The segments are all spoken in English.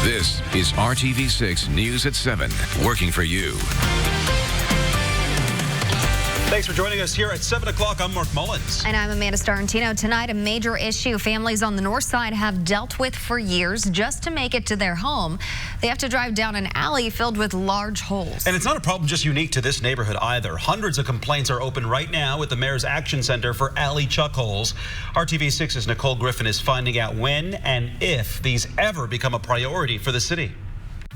This is RTV6 News at 7, working for you. Thanks for joining us here at 7 o'clock. I'm Mark Mullins. And I'm Amanda Starantino. Tonight, a major issue families on the north side have dealt with for years. Just to make it to their home, they have to drive down an alley filled with large holes. And it's not a problem just unique to this neighborhood either. Hundreds of complaints are open right now at the Mayor's Action Center for alley chuck holes. RTV6's Nicole Griffin is finding out when and if these ever become a priority for the city.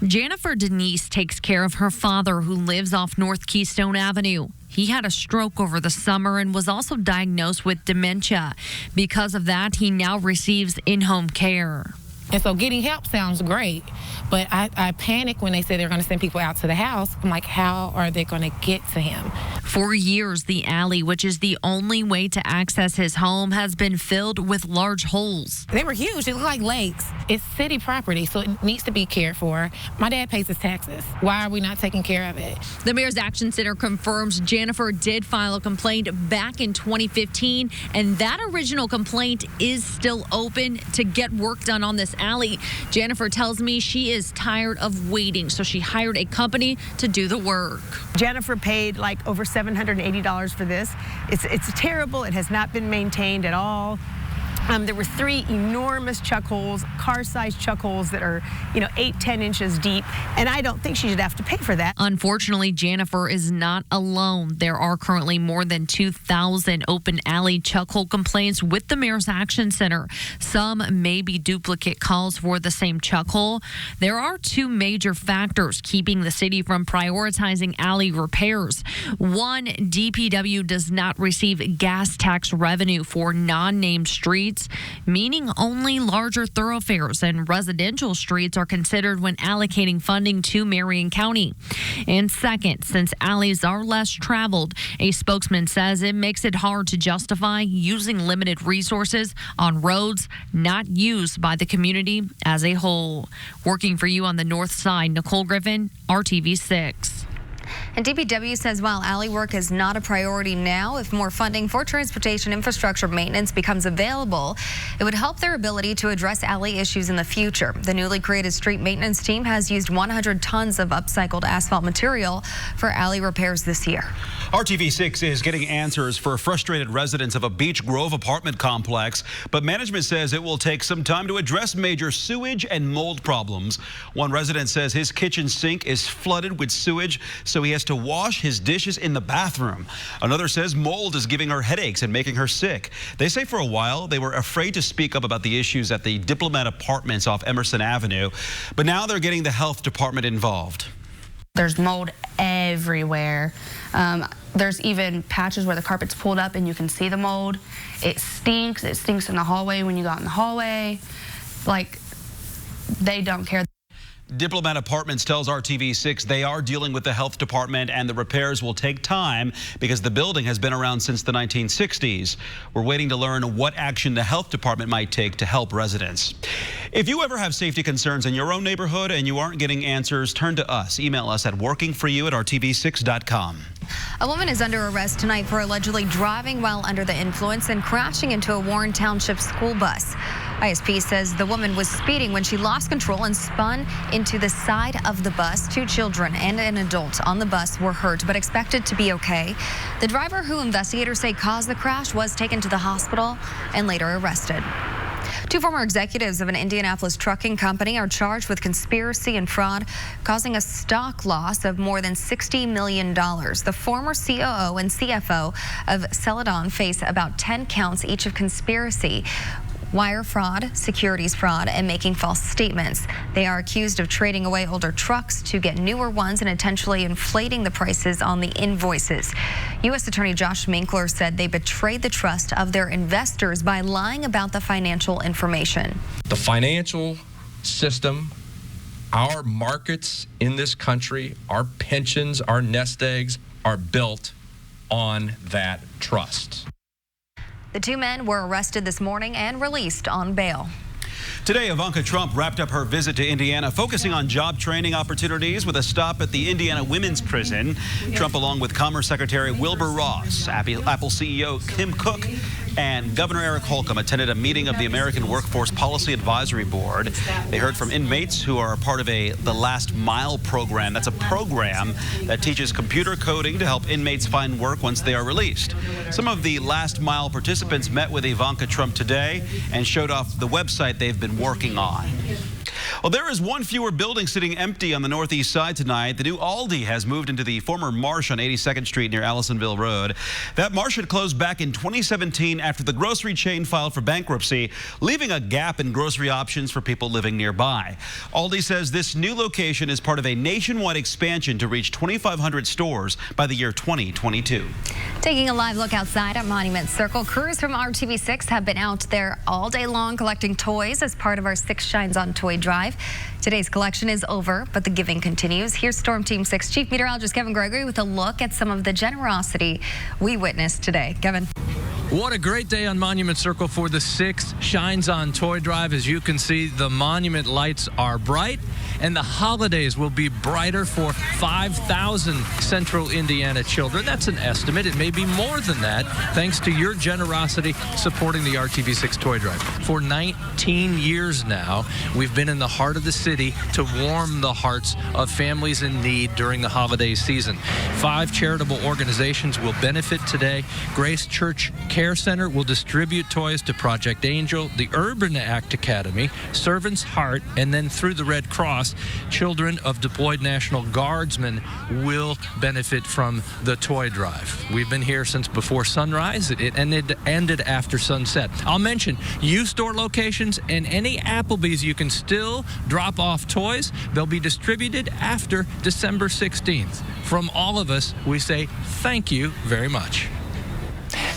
Jennifer Denise takes care of her father, who lives off North Keystone Avenue. He had a stroke over the summer and was also diagnosed with dementia. Because of that, he now receives in-home care. And so getting help sounds great, but I panic when they say they're going to send people out to the house. I'm like, how are they going to get to him? For years, the alley, which is the only way to access his home, has been filled with large holes. They were huge. It looked like lakes. It's city property, so it needs to be cared for. My dad pays his taxes. Why are we not taking care of it? The Mayor's Action Center confirms Jennifer did file a complaint back in 2015, and that original complaint is still open to get work done on this alley. Jennifer tells me she is tired of waiting, so she hired a company to do the work. Jennifer paid like over $780 for this. It's terrible. It has not been maintained at all. There were 3 enormous chuck holes, car-sized chuck holes that are, 8-10 inches deep, and I don't think she should have to pay for that. Unfortunately, Jennifer is not alone. There are currently more than 2,000 open alley chuck hole complaints with the Mayor's Action Center. Some may be duplicate calls for the same chuck hole. There are 2 major factors keeping the city from prioritizing alley repairs. One, DPW does not receive gas tax revenue for non-named streets, meaning only larger thoroughfares and residential streets are considered when allocating funding to Marion County. And second, since alleys are less traveled, a spokesman says it makes it hard to justify using limited resources on roads not used by the community as a whole. Working for you on the north side, Nicole Griffin, RTV6. And DPW says while alley work is not a priority now, if more funding for transportation infrastructure maintenance becomes available, it would help their ability to address alley issues in the future. The newly created street maintenance team has used 100 tons of upcycled asphalt material for alley repairs this year. RTV6 is getting answers for frustrated residents of a Beach Grove apartment complex, but management says it will take some time to address major sewage and mold problems. One resident says his kitchen sink is flooded with sewage, so he has to wash his dishes in the bathroom. Another says mold is giving her headaches and making her sick. They say for a while they were afraid to speak up about the issues at the Diplomat Apartments off Emerson Avenue, but now they're getting the health department involved. There's mold everywhere. There's even patches where the carpet's pulled up and you can see the mold. It stinks. It stinks in the hallway when you go out in the hallway. Like, they don't care. Diplomat Apartments tells RTV6 they are dealing with the health department and the repairs will take time because the building has been around since the 1960s. We're waiting to learn what action the health department might take to help residents. If you ever have safety concerns in your own neighborhood and you aren't getting answers, turn to us. Email us at workingforyou@rtv6.com. A woman is under arrest tonight for allegedly driving while under the influence and crashing into a Warren Township school bus. ISP says the woman was speeding when she lost control and spun into the side of the bus. 2 children and an adult on the bus were hurt but expected to be okay. The driver, who investigators say caused the crash, was taken to the hospital and later arrested. 2 former executives of an Indianapolis trucking company are charged with conspiracy and fraud, causing a stock loss of more than $60 million. The former COO and CFO of Celadon face about 10 counts each of conspiracy, wire fraud, securities fraud, and making false statements. They are accused of trading away older trucks to get newer ones and intentionally inflating the prices on the invoices. U.S. Attorney Josh Minkler said they betrayed the trust of their investors by lying about the financial information. The financial system, our markets in this country, our pensions, our nest eggs are built on that trust. The 2 men were arrested this morning and released on bail. Today, Ivanka Trump wrapped up her visit to Indiana, focusing on job training opportunities with a stop at the Indiana Women's Prison. Trump, along with Commerce Secretary Wilbur Ross, Apple CEO Tim Cook, And Governor Eric Holcomb attended a meeting of the American Workforce Policy Advisory Board. They heard from inmates who are part of the Last Mile program. That's a program that teaches computer coding to help inmates find work once they are released. Some of the Last Mile participants met with Ivanka Trump today and showed off the website they've been working on. Well, there is one fewer building sitting empty on the northeast side tonight. The new Aldi has moved into the former Marsh on 82nd Street near Allisonville Road. That Marsh had closed back in 2017 after the grocery chain filed for bankruptcy, leaving a gap in grocery options for people living nearby. Aldi says this new location is part of a nationwide expansion to reach 2,500 stores by the year 2022. Taking a live look outside at Monument Circle, crews from RTV6 have been out there all day long collecting toys as part of our 6 Shines on Toy Drive. Today's collection is over, but the giving continues. Here's Storm Team 6 Chief Meteorologist Kevin Gregory with a look at some of the generosity we witnessed today. Kevin. What a great day on Monument Circle for the 6 Shines on Toy Drive. As you can see, the monument lights are bright, and the holidays will be brighter for 5,000 Central Indiana children. That's an estimate. It may be more than that, thanks to your generosity supporting the RTV6 Toy Drive. For 19 years now, we've been in the heart of the city to warm the hearts of families in need during the holiday season. 5 charitable organizations will benefit today. Grace Church Care Center will distribute toys to Project Angel, the Urban Act Academy, Servant's Heart, and then through the Red Cross, children of deployed National Guardsmen will benefit from the toy drive. We've been here since before sunrise. It ended after sunset. I'll mention U-Store locations and any Applebee's you can still drop off toys. They'll be distributed after December 16th. From all of us, we say thank you very much.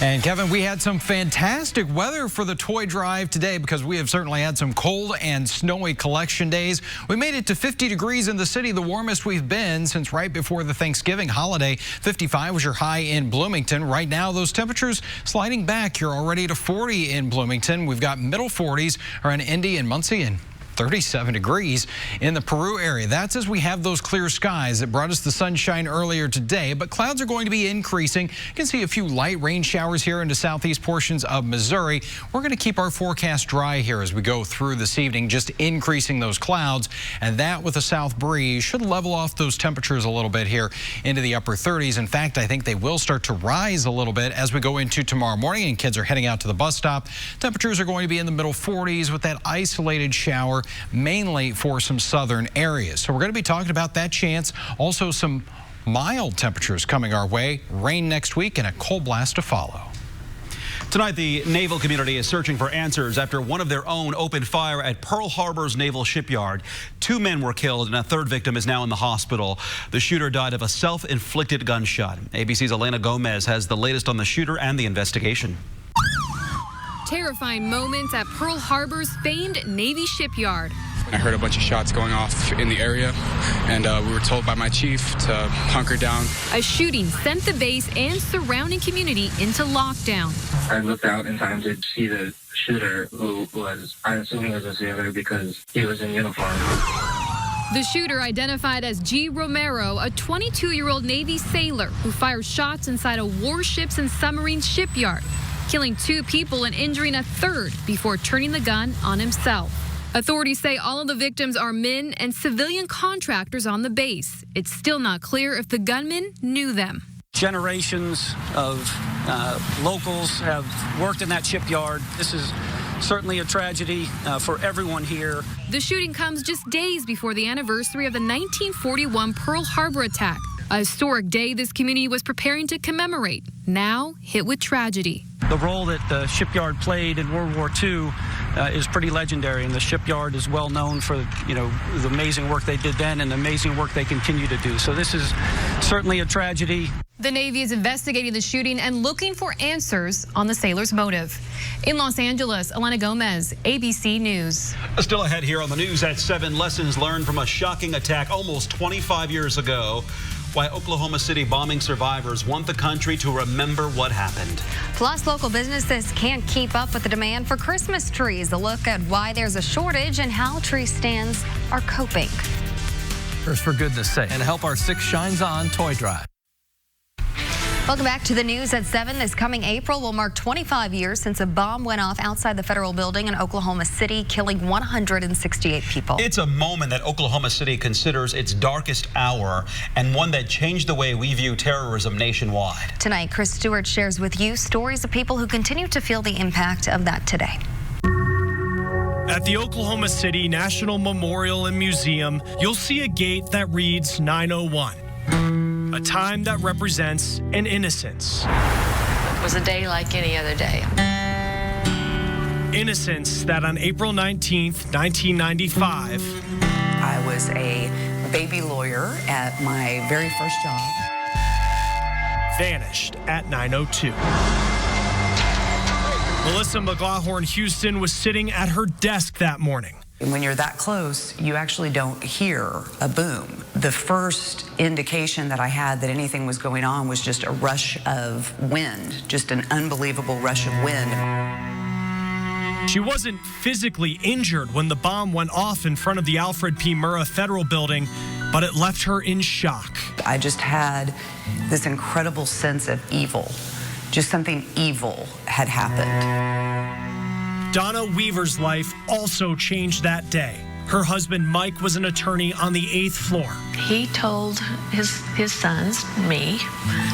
And Kevin, we had some fantastic weather for the toy drive today because we have certainly had some cold and snowy collection days. We made it to 50 degrees in the city, the warmest we've been since right before the Thanksgiving holiday. 55 was your high in Bloomington. Right now, those temperatures sliding back. You're already to 40 in Bloomington. We've got middle 40s around Indy and Muncie and 37 degrees in the Peru area. That's as we have those clear skies that brought us the sunshine earlier today, but clouds are going to be increasing. You can see a few light rain showers here into southeast portions of Missouri. We're going to keep our forecast dry here as we go through this evening, just increasing those clouds, and that with a south breeze should level off those temperatures a little bit here into the upper 30s. In fact, I think they will start to rise a little bit as we go into tomorrow morning and kids are heading out to the bus stop. Temperatures are going to be in the middle 40s with that isolated shower mainly for some southern areas. So we're going to be talking about that chance. Also some mild temperatures coming our way, rain next week, and a cold blast to follow. Tonight, the naval community is searching for answers after one of their own opened fire at Pearl Harbor's naval shipyard. 2 men were killed and a 3rd victim is now in the hospital. The shooter died of a self-inflicted gunshot. ABC's Elena Gomez has the latest on the shooter and the investigation. Terrifying moments at Pearl Harbor's famed Navy shipyard. I heard a bunch of shots going off in the area, and we were told by my chief to hunker down. A shooting sent the base and surrounding community into lockdown. I looked out in time to see the shooter, who was, I assume he was a sailor because he was in uniform. The shooter, identified as G. Romero, a 22-year-old Navy sailor who fired shots inside a warships and submarine shipyard, killing 2 people and injuring a 3rd before turning the gun on himself. Authorities say all of the victims are men and civilian contractors on the base. It's still not clear if the gunman knew them. Generations of locals have worked in that shipyard. This is certainly a tragedy for everyone here. The shooting comes just days before the anniversary of the 1941 Pearl Harbor attack, a historic day this community was preparing to commemorate, now hit with tragedy. The role that the shipyard played in World War II is pretty legendary, and the shipyard is well known for, the amazing work they did then and the amazing work they continue to do. So this is certainly a tragedy. The Navy is investigating the shooting and looking for answers on the sailor's motive. In Los Angeles, Elena Gomez, ABC News. Still ahead here on the news at 7, lessons learned from a shocking attack almost 25 years ago. Why Oklahoma City bombing survivors want the country to remember what happened. Plus, local businesses can't keep up with the demand for Christmas trees. A look at why there's a shortage and how tree stands are coping. For goodness sake, and help our 6 Shines on Toy Drive. Welcome back to the news at 7. This coming April will mark 25 years since a bomb went off outside the federal building in Oklahoma City, killing 168 people. It's a moment that Oklahoma City considers its darkest hour and one that changed the way we view terrorism nationwide. Tonight, Chris Stewart shares with you stories of people who continue to feel the impact of that today. At the Oklahoma City National Memorial and Museum, you'll see a gate that reads 901. A time that represents an innocence. It was a day like any other day. Innocence that on April 19th, 1995, I was a baby lawyer at my very first job. Vanished at 9:02. Melissa McLaughlin Houston was sitting at her desk that morning. When you're that close, you actually don't hear a boom. The first indication that I had that anything was going on was just a rush of wind, just an unbelievable rush of wind. She wasn't physically injured when the bomb went off in front of the Alfred P. Murrah Federal Building, but it left her in shock. I just had this incredible sense of evil. Just something evil had happened. Donna Weaver's life also changed that day. Her husband, Mike, was an attorney on the 8th floor. He told his sons,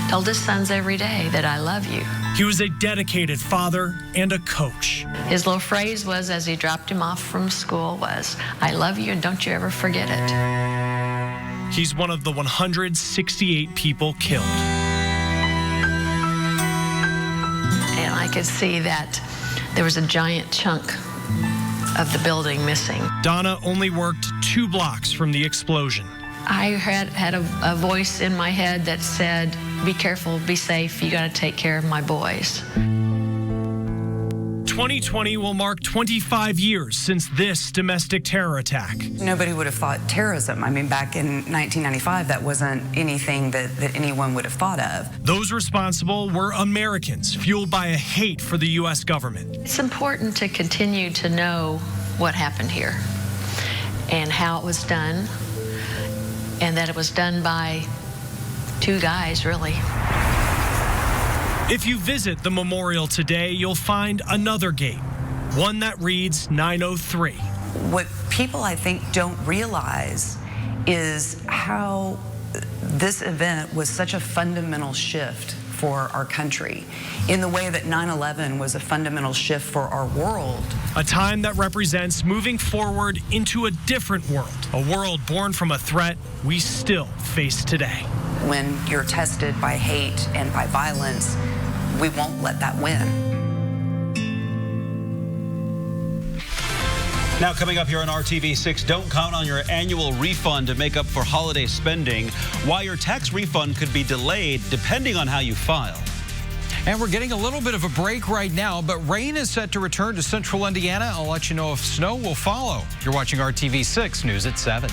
told his sons every day that I love you. He was a dedicated father and a coach. His little phrase was, as he dropped him off from school, was, I love you and don't you ever forget it. He's one of the 168 people killed. And I could see that there was a giant chunk of the building missing. Donna only worked 2 blocks from the explosion. I had a voice in my head that said, be careful, be safe, you gotta take care of my boys. 2020 will mark 25 years since this domestic terror attack. Nobody would have thought terrorism. I mean, back in 1995, that wasn't anything that anyone would have thought of. Those responsible were Americans, fueled by a hate for the U.S. government. It's important to continue to know what happened here and how it was done, and that it was done by 2 guys, really. If you visit the memorial today, you'll find another gate, one that reads 903. What people, I think, don't realize is how this event was such a fundamental shift for our country, in the way that 9/11 was a fundamental shift for our world. A time that represents moving forward into a different world, a world born from a threat we still face today. When you're tested by hate and by violence, we won't let that win. Now coming up here on RTV6, don't count on your annual refund to make up for holiday spending. Why your tax refund could be delayed depending on how you file. And we're getting a little bit of a break right now, but rain is set to return to central Indiana. I'll let you know if snow will follow. You're watching RTV6 News at 7.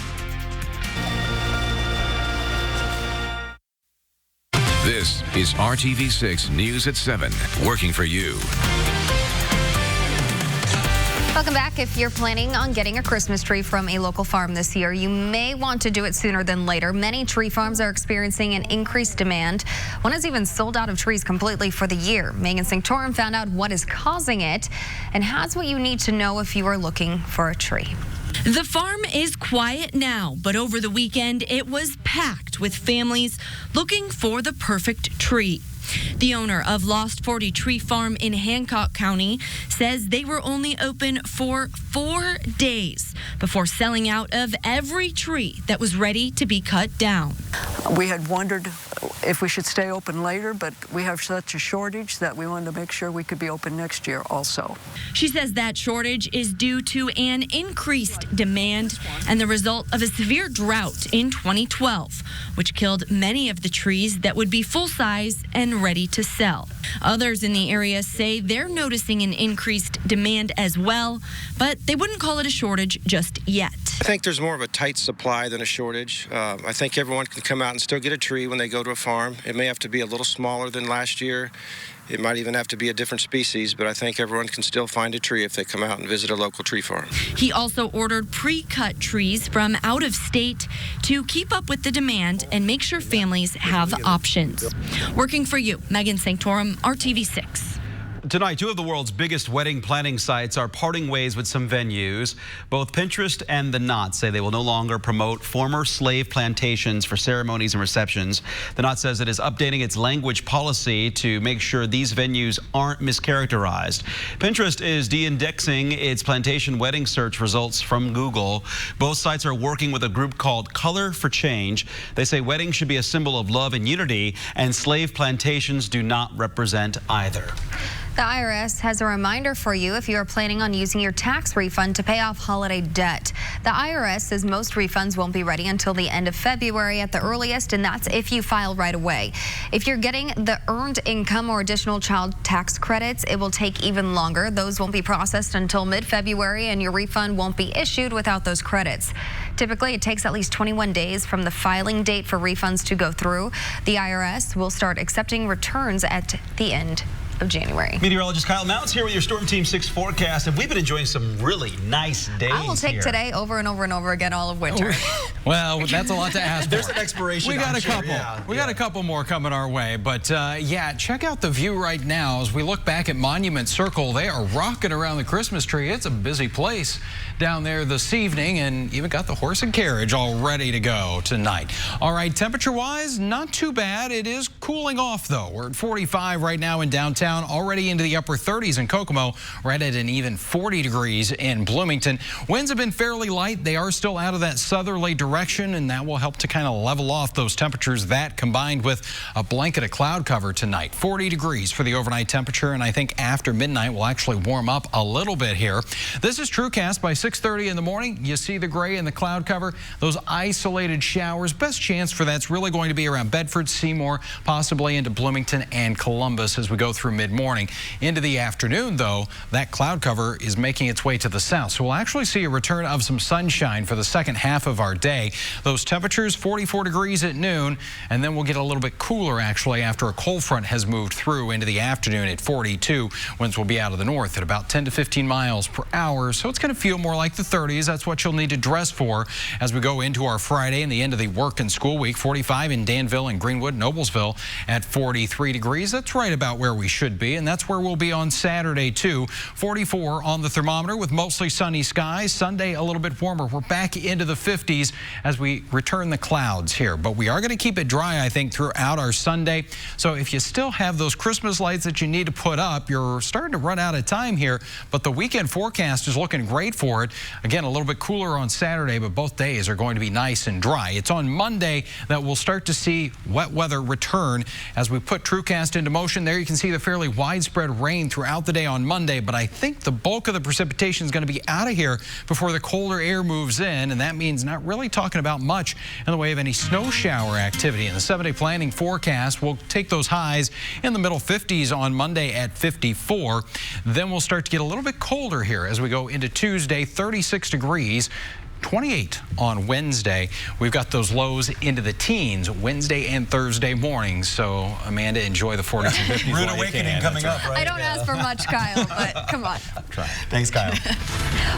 This is RTV6 News at 7, working for you. Welcome back. If you're planning on getting a Christmas tree from a local farm this year, you may want to do it sooner than later. Many tree farms are experiencing an increased demand. One has even sold out of trees completely for the year. Megan Sanctorum found out what is causing it and has what you need to know if you are looking for a tree. The farm is quiet now, but over the weekend it was packed with families looking for the perfect tree. The owner of Lost 40 Tree Farm in Hancock County says they were only open for 4 days before selling out of every tree that was ready to be cut down. We had wondered if we should stay open later, but we have such a shortage that we wanted to make sure we could be open next year also. She says that shortage is due to an increased demand and the result of a severe drought in 2012, which killed many of the trees that would be full-size and ready to sell. Others in the area say they're noticing an increased demand as well, but they wouldn't call it a shortage just yet. I think there's more of a tight supply than a shortage. I think everyone can come out and still get a tree when they go to a farm. It may have to be a little smaller than last year. It might even have to be a different species, but I think everyone can still find a tree if they come out and visit a local tree farm. He also ordered pre-cut trees from out of state to keep up with the demand and make sure families have options. Working for you, Megan Sanctorum, RTV6. Tonight, two of the world's biggest wedding planning sites are parting ways with some venues. Both Pinterest and The Knot say they will no longer promote former slave plantations for ceremonies and receptions. The Knot says it is updating its language policy to make sure these venues aren't mischaracterized. Pinterest is de-indexing its plantation wedding search results from Google. Both sites are working with a group called Color for Change. They say weddings should be a symbol of love and unity, and slave plantations do not represent either. The IRS has a reminder for you if you are planning on using your tax refund to pay off holiday debt. The IRS says most refunds won't be ready until the end of February at the earliest, and that's if you file right away. If you're getting the earned income or additional child tax credits, it will take even longer. Those won't be processed until mid-February, and your refund won't be issued without those credits. Typically, it takes at least 21 days from the filing date for refunds to go through. The IRS will start accepting returns at the end of January. Meteorologist Kyle Mounts here with your Storm Team 6 forecast, and we've been enjoying some really nice days. I will take here. Today over and over and over again all of winter. Well, that's a lot to ask for. There's an expiration. We got a couple. We got a couple more coming our way, but yeah, check out the view right now as we look back at Monument Circle. They are rocking around the Christmas tree. It's a busy place down there this evening, and even got the horse and carriage all ready to go tonight. All right, temperature-wise, not too bad. It is cooling off, though. We're at 45 right now in downtown. Already into the upper 30s in Kokomo, right at an even 40 degrees in Bloomington. Winds have been fairly light. They are still out of that southerly direction, and that will help to kind of level off those temperatures. That combined with a blanket of cloud cover tonight. 40 degrees for the overnight temperature, and I think after midnight we'll actually warm up a little bit here. This is TrueCast by 6:30 in the morning. You see the gray and the cloud cover. Those isolated showers. Best chance for that's really going to be around Bedford, Seymour, possibly into Bloomington and Columbus as we go through mid-morning. Into the afternoon, though, that cloud cover is making its way to the south. So we'll actually see a return of some sunshine for the second half of our day. Those temperatures, 44 degrees at noon, and then we'll get a little bit cooler, actually, after a cold front has moved through into the afternoon at 42. Winds will be out of the north at about 10 to 15 miles per hour. So it's going to feel more like the 30s. That's what you'll need to dress for as we go into our Friday and the end of the work and school week. 45 in Danville and Greenwood, Noblesville at 43 degrees. That's right about where we should be, and that's where we'll be on Saturday too. 44 on the thermometer with mostly sunny skies. Sunday a little bit warmer. We're back into the 50s as we return the clouds here, but we are going to keep it dry, I think, throughout our Sunday. So if you still have those Christmas lights that you need to put up, you're starting to run out of time here, but the weekend forecast is looking great for it. Again, a little bit cooler on Saturday, but both days are going to be nice and dry. It's on Monday that we'll start to see wet weather return as we put TrueCast into motion. There you can see the fairly widespread rain throughout the day on Monday, but I think the bulk of the precipitation is going to be out of here before the colder air moves in, and that means not really talking about much in the way of any snow shower activity. In the 7-day planning forecast, we'll take those highs in the middle 50s on Monday at 54. Then we'll start to get a little bit colder here as we go into Tuesday, 36 degrees. 28 on Wednesday. We've got those lows into the teens Wednesday and Thursday mornings. So, Amanda, enjoy the 40s and 50s. Rude awakening coming up, right? I don't ask for much, Kyle, but come on. Thanks, Kyle.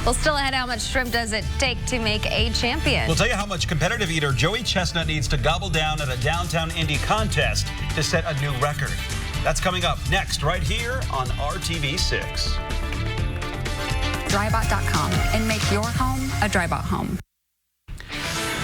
Well, still ahead, how much shrimp does it take to make a champion? We'll tell you how much competitive eater Joey Chestnut needs to gobble down at a downtown Indy contest to set a new record. That's coming up next right here on RTV6. Drybot.com and make your home a Drybot home.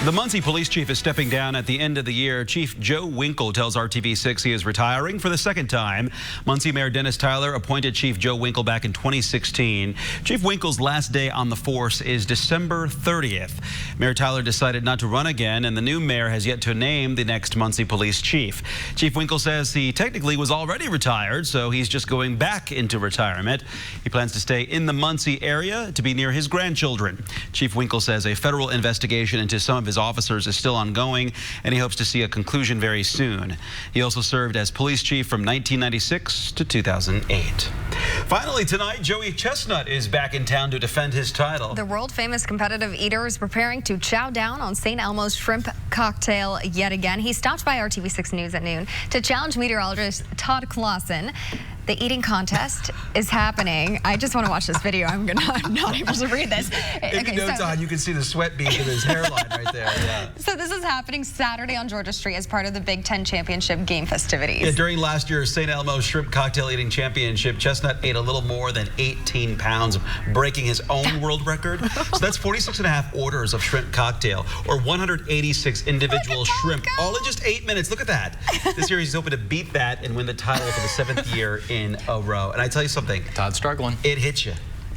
The Muncie police chief is stepping down at the end of the year. Chief Joe Winkle tells RTV6 he is retiring for the second time. Muncie Mayor Dennis Tyler appointed Chief Joe Winkle back in 2016. Chief Winkle's last day on the force is December 30th. Mayor Tyler decided not to run again, and the new mayor has yet to name the next Muncie police chief. Chief Winkle says he technically was already retired, so he's just going back into retirement. He plans to stay in the Muncie area to be near his grandchildren. Chief Winkle says a federal investigation into some of his officers is still ongoing, and he hopes to see a conclusion very soon. He also served as police chief from 1996 to 2008. Finally tonight, Joey Chestnut is back in town to defend his title. The world-famous competitive eater is preparing to chow down on St. Elmo's shrimp cocktail yet again. He stopped by RTV6 News at noon to challenge meteorologist Todd Clausen. The eating contest is happening. I just want to watch this video. I'm not able to read this. If you know Todd, you can see the sweat bead in his hairline right there. Yeah. So this is happening Saturday on Georgia Street as part of the Big Ten Championship game festivities. Yeah, during last year's St. Elmo's Shrimp Cocktail Eating Championship, Chestnut ate a little more than 18 pounds, breaking his own world record. So that's 46.5 orders of shrimp cocktail, or 186 individual shrimp, all in just 8 minutes. Look at that. This year he's hoping to beat that and win the title for the 7th year in a row. And I tell you something, Todd's struggling. It hits you.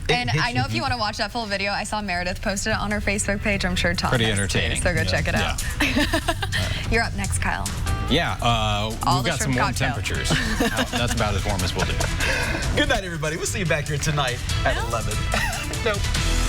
And I know if you want to watch that full video, I saw Meredith posted it on her Facebook page. I'm sure Todd Pretty has entertaining. Too, so go check it out. You're up next, Kyle. Yeah, we've got some warm temperatures. That's about as warm as we'll do. Good night, everybody. We'll see you back here tonight at 11. Nope.